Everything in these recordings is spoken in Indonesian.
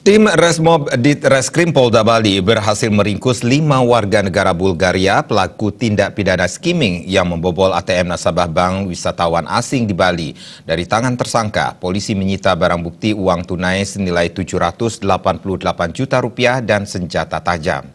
Tim Resmob Ditreskrim Polda Bali berhasil meringkus 5 warga negara Bulgaria pelaku tindak pidana skimming yang membobol ATM nasabah bank wisatawan asing di Bali. Dari tangan tersangka, polisi menyita barang bukti uang tunai senilai 788 juta rupiah dan senjata tajam.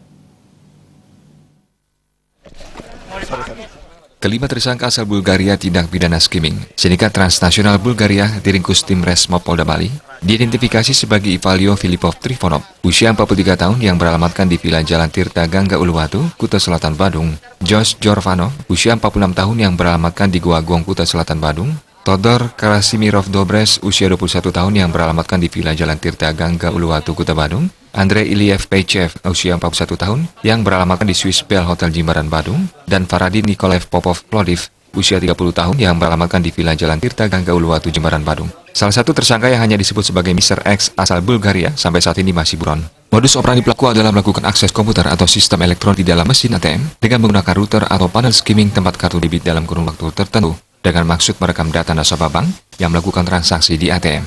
Kelima tersangka asal Bulgaria tindak pidana skimming, Sindikat Transnasional Bulgaria diringkus tim Resmob Polda Bali, diidentifikasi sebagai Ivalio Filipov Trifonov, usia 43 tahun yang beralamatkan di Villa Jalan Tirta Gangga Uluwatu, Kuta Selatan Badung, Jos Jorvanov, usia 46 tahun yang beralamatkan di Goa Gong, Kuta Selatan Badung, Todor Karasimirov Dobres, usia 21 tahun yang beralamatkan di Villa Jalan Tirta Gangga Uluwatu, Kuta Badung, Andrei Iliev Pechev, usia 41 tahun, yang beralamatkan di Swiss Bell Hotel Jimbaran Badung, dan Faradin Nikolaev Popov Plodiv, usia 30 tahun, yang beralamatkan di Villa Jalan Tirta Gangga Uluwatu, Jimbaran Badung. Salah satu tersangka yang hanya disebut sebagai Mr. X asal Bulgaria sampai saat ini masih buron. Modus operandi pelaku adalah melakukan akses komputer atau sistem elektron di dalam mesin ATM dengan menggunakan router atau panel skimming tempat kartu debit dalam kurun waktu tertentu, dengan maksud merekam data nasabah bank yang melakukan transaksi di ATM.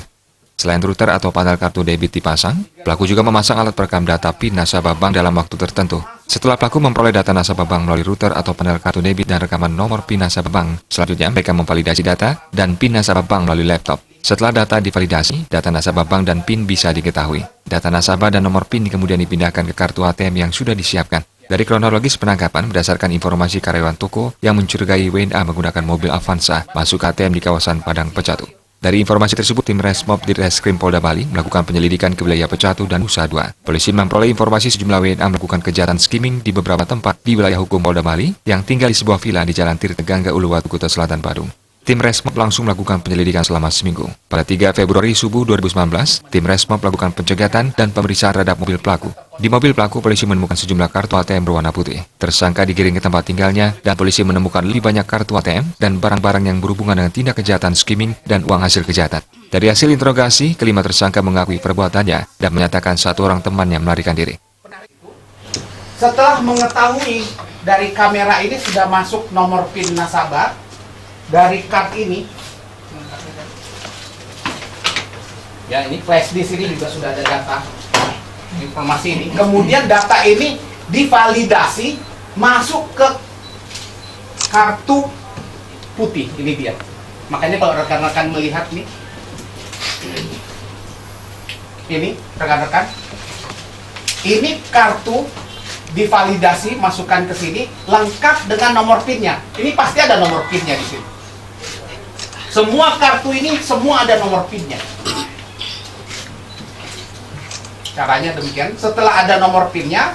Selain router atau panel kartu debit dipasang, pelaku juga memasang alat perekam data PIN nasabah bank dalam waktu tertentu. Setelah pelaku memperoleh data nasabah bank melalui router atau panel kartu debit dan rekaman nomor PIN nasabah bank, selanjutnya mereka memvalidasi data dan PIN nasabah bank melalui laptop. Setelah data divalidasi, data nasabah bank dan PIN bisa diketahui. Data nasabah dan nomor PIN kemudian dipindahkan ke kartu ATM yang sudah disiapkan. Dari kronologis penangkapan, berdasarkan informasi karyawan toko yang mencurigai WNA menggunakan mobil Avanza masuk ATM di kawasan Padang Pecatu. Dari informasi tersebut, tim Resmob Ditreskrim Polda Bali melakukan penyelidikan ke wilayah Pecatu dan Nusa Dua. Polisi memperoleh informasi sejumlah WNA melakukan kejahatan skimming di beberapa tempat di wilayah hukum Polda Bali yang tinggal di sebuah villa di Jalan Tirta Gangga Uluwatu, Kuta Selatan Badung. Tim Resmob langsung melakukan penyelidikan selama seminggu. Pada 3 Februari subuh 2019, tim Resmob melakukan pencegatan dan pemeriksaan terhadap mobil pelaku. Di mobil pelaku, polisi menemukan sejumlah kartu ATM berwarna putih. Tersangka digiring ke tempat tinggalnya dan polisi menemukan lebih banyak kartu ATM dan barang-barang yang berhubungan dengan tindak kejahatan skimming dan uang hasil kejahatan. Dari hasil interogasi, kelima tersangka mengakui perbuatannya dan menyatakan satu orang temannya melarikan diri. Setelah mengetahui dari kamera ini sudah masuk nomor PIN nasabah, dari card ini, ya ini flash disk ini juga sudah ada data informasi ini. Kemudian data ini divalidasi masuk ke kartu putih, ini dia. Makanya kalau rekan-rekan melihat nih, ini rekan-rekan, ini kartu divalidasi masukkan ke sini lengkap dengan nomor PIN-nya. Ini pasti ada nomor PIN-nya di sini. Semua kartu ini semua ada nomor PIN-nya. Caranya demikian. Setelah ada nomor PIN-nya,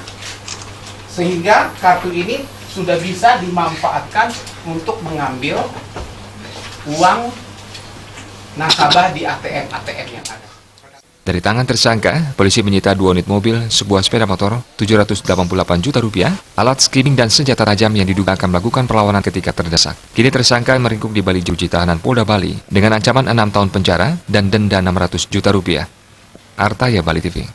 sehingga kartu ini sudah bisa dimanfaatkan untuk mengambil uang nasabah di ATM yang ada. Dari tangan tersangka, polisi menyita 2 unit mobil, sebuah sepeda motor, 788 juta rupiah, alat skimming dan senjata tajam yang diduga akan melakukan perlawanan ketika terdesak. Kini tersangka meringkuk di Bali Uji Tahanan Polda Bali dengan ancaman 6 tahun penjara dan denda 600 juta rupiah. Artaya Bali TV.